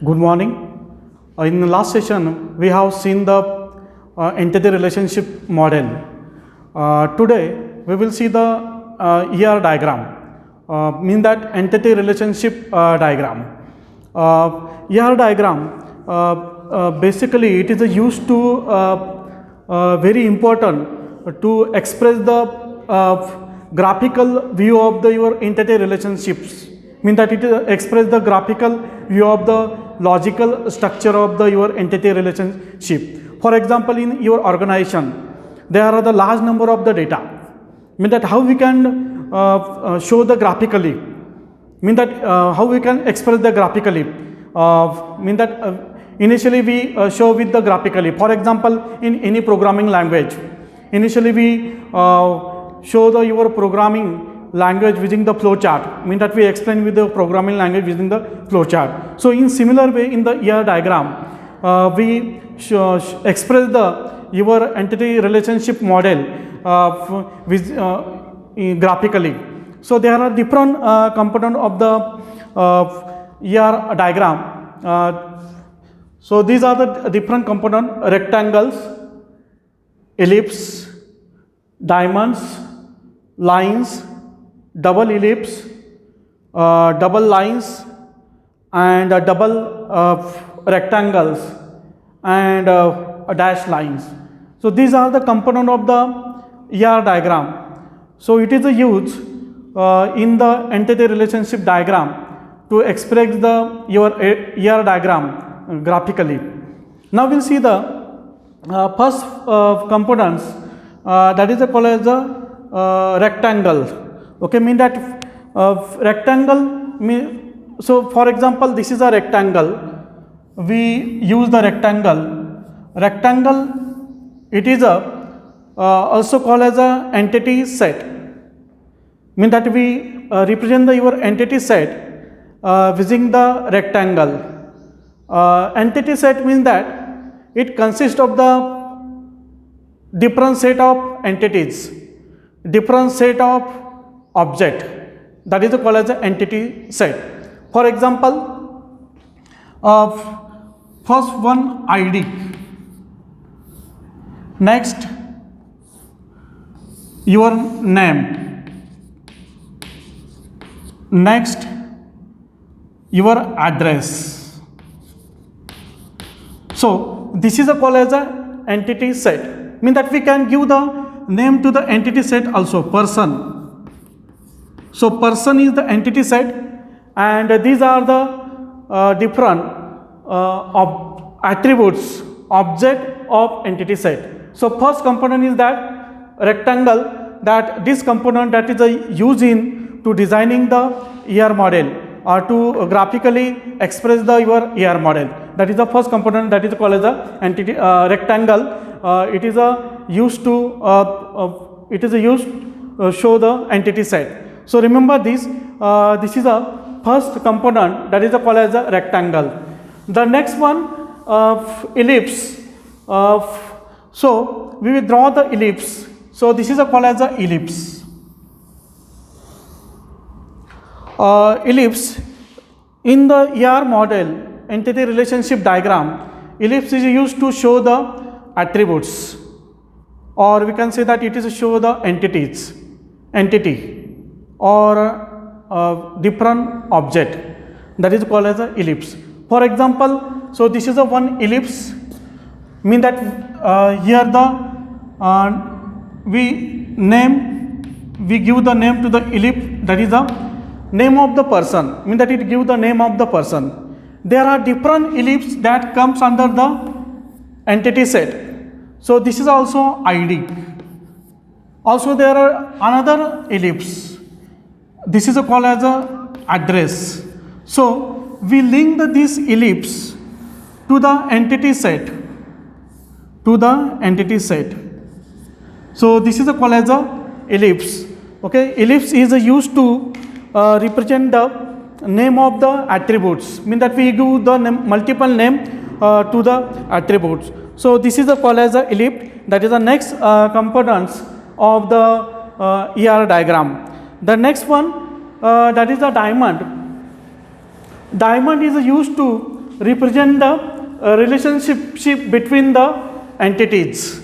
Good morning. In the last session, we have seen the entity relationship model. Today, we will see the ER diagram, mean that entity relationship diagram. ER diagram, basically it is used to very important to express the graphical view of your entity relationships. Mean that it express the graphical view of the logical structure of your entity relationship. For example, in your organization, there are the large number of the data. Mean that how we can show the graphically. Mean that how we can express the graphically. Mean that initially we show with the graphically. For example, in any programming language, initially we show the your programming language using the flow chart, mean that we explain with the programming language using the flow chart. So in similar way, in the ER diagram, we express the your entity relationship model with graphically. So there are different component of the ER diagram. So these are the different component: rectangles, ellipse, diamonds, lines, double ellipse, double lines, and double rectangles, and dash lines. So these are the component of the ER diagram. So it is a use in the entity relationship diagram to express the your ER diagram graphically. Now we'll see the first components, that is called as the rectangle. Okay, mean that rectangle so for example, this is a rectangle. We use the rectangle. Rectangle, it is also called as a entity set. Mean that we represent your entity set using the rectangle. Entity set means that it consists of the different set of entities, different set of object, that is called as an entity set. For example, first one ID, next your name, next your address. So this is called as an entity set. Mean that we can give the name to the entity set also, person. So person is the entity set, and these are the different attributes, object of entity set. So first component is that rectangle, that this component that is used in to designing the ER model or to graphically express the your ER model. That is the first component, that is called as the entity rectangle. It is used to show the entity set. So remember this. This is a first component, that is called as a rectangle. The next one, ellipse. So we will draw the ellipse. So this is called as a ellipse. Ellipse in the ER model entity relationship diagram, ellipse is used to show the attributes, or we can say that it is to show the entity or different object, that is called as an ellipse. For example, so this is a one ellipse, mean that here the we give the name to the ellipse, that is the name of the person, mean that it give the name of the person. There are different ellipse that comes under the entity set. So this is also ID. Also there are another ellipse. This is called as a address. So we link this ellipse to the entity set. So this is called as a ellipse. Okay, ellipse is used to represent the name of the attributes. Mean that we give the multiple name to the attributes. So this is called as a ellipse. That is the next components of the ER diagram. The next one, that is the diamond. Diamond is used to represent the relationship between the entities.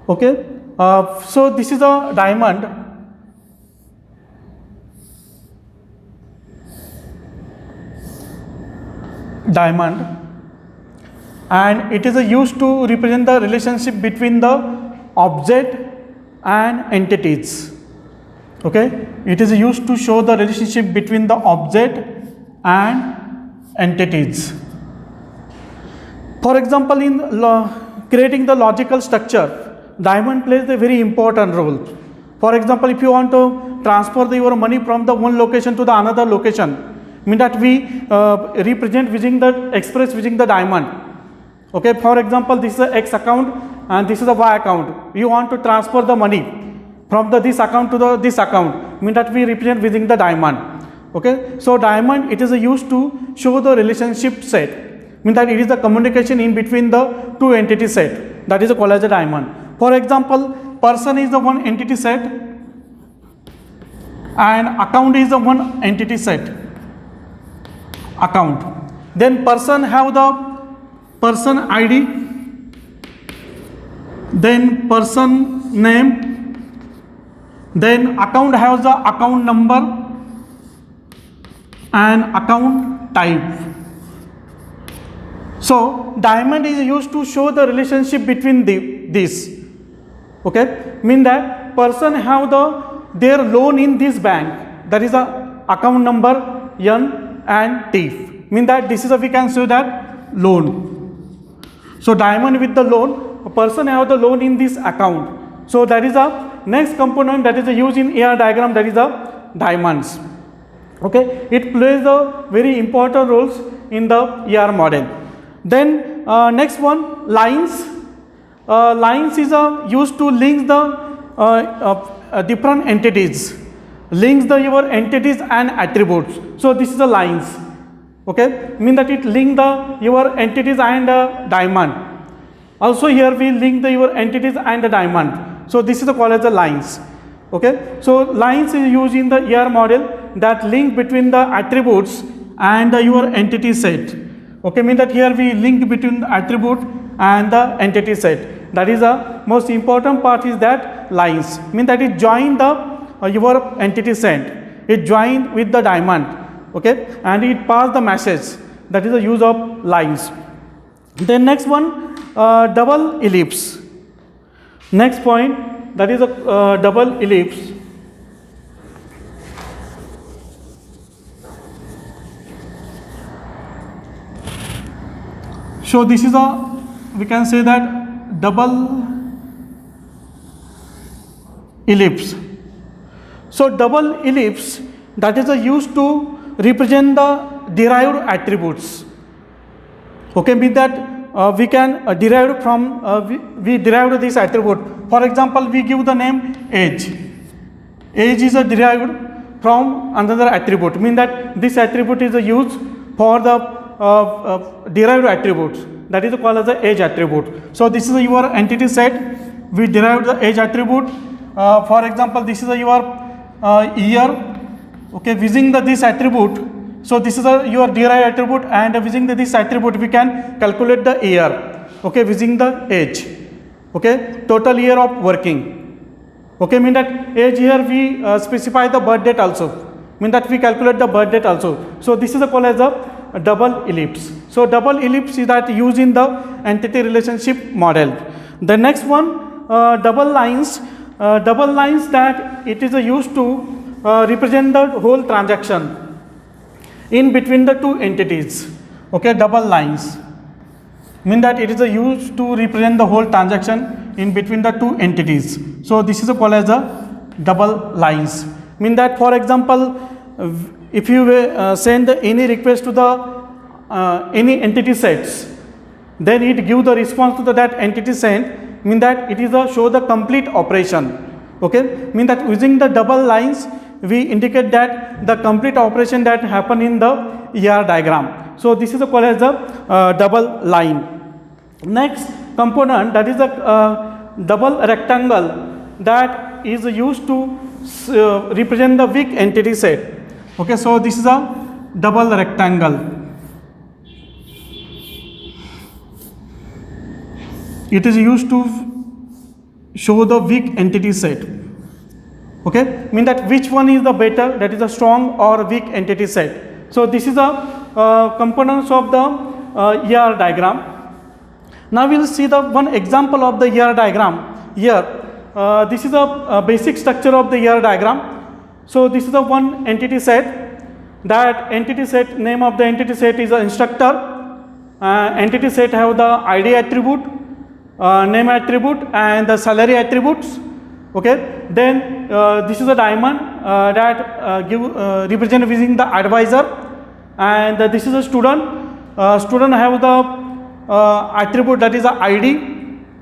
Okay, so this is a diamond. And it is used to represent the relationship between the object and entities. Okay, it is used to show the relationship between the object and entities. For example, in creating the logical structure, diamond plays a very important role. For example, if you want to transfer your money from the one location to the another location, mean that we represent using the express using the diamond. Okay, for example, this is a X account and this is a Y account. You want to transfer the money from this account to this account, mean that we represent using the diamond. Okay, so diamond, it is used to show the relationship set, mean that it is the communication in between the two entity set, that is called as a diamond. For example, person is the one entity set and account is the one entity set. Account, then person have the person ID, then person name, then account has the account number and account type. So diamond is used to show the relationship between these. Okay, mean that person have their loan in this bank, that is a account number N and T, mean that this is we can show that loan. So diamond with the loan, a person have the loan in this account. So that is a next component that is used in AR diagram, that is the diamonds. Okay, it plays a very important roles in the AR model. Then next one, lines. Lines is used to link the different entities, links your entities and attributes. So this is the lines. Okay, mean that it link your entities and diamond. Also here we link your entities and the diamond. So this is called as the lines. Okay, so lines is used in the AR model that link between the attributes and your entity set. Okay, mean that here we link between the attribute and the entity set. That is the most important part is that lines, mean that it join your entity set, it join with the diamond. Okay, and it pass the message, that is the use of lines. Then next one, double ellipse. Next point, that is a double ellipse. So this is we can say that double ellipse. So double ellipse, that is used to represent the derived attributes. Okay, mean that we can derive from we derived this attribute. For example, we give the name age. Age is derived from another attribute, mean that this attribute is used for the derived attributes, that is called as the age attribute. So this is your entity set, we derived the age attribute. For example, this is your year. Okay, using this attribute, so this is your derived attribute, and using this attribute we can calculate the year. Okay, using the age. Okay, total year of working. Okay, mean that age here we specify the birth date also, mean that we calculate the birth date also. So this is called as a double ellipse. So double ellipse is that used in the entity relationship model. The next one, double lines. Double lines, that it is used to represent the whole transaction in between the two entities. Okay, double lines, mean that it is used to represent the whole transaction in between the two entities. So this is called as a double lines, mean that for example, if you send any request to the any entity sets, then it give the response to that entity sent, mean that it is show the complete operation. Okay, mean that using the double lines we indicate that the complete operation that happen in the AR diagram. So this is called as a double line. Next component, that is a double rectangle, that is used to represent the weak entity set. Okay, so this is a double rectangle. it is used to show the weak entity set. Okay, mean that which one is the better, that is a strong or weak entity set. So this is the components of the ER diagram. Now we will see the one example of the ER diagram here. This is a basic structure of the ER diagram. So this is the one entity set. That entity set, name of the entity set is the instructor. Entity set have the ID attribute, name attribute and the salary attributes. Okay, then this is a diamond that represent using the advisor, and this is a student. Student have the attribute, that is the ID,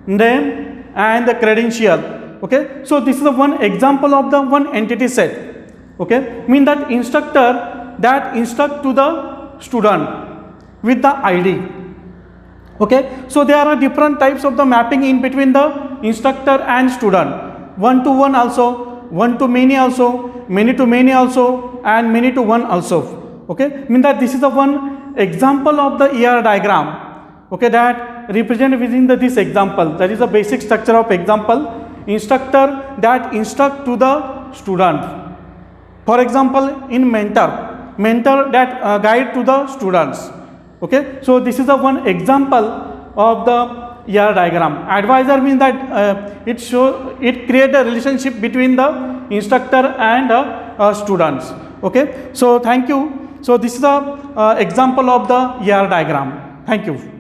name and the credential. Okay, so this is the one example of the one entity set. Okay, mean that instructor that instruct to the student with the ID. Okay, so there are different types of the mapping in between the instructor and student. One to one also, one to many also, many to many also, and many to one also. Okay, mean that this is the one example of the ER diagram. Okay, that represent within this example. That is the basic structure of example. Instructor that instruct to the student. For example, in mentor that guide to the students. Okay, so this is the one example of the ER diagram. Advisor means that it create a relationship between the instructor and students. Okay, so thank you. So this is the example of the ER diagram. Thank you.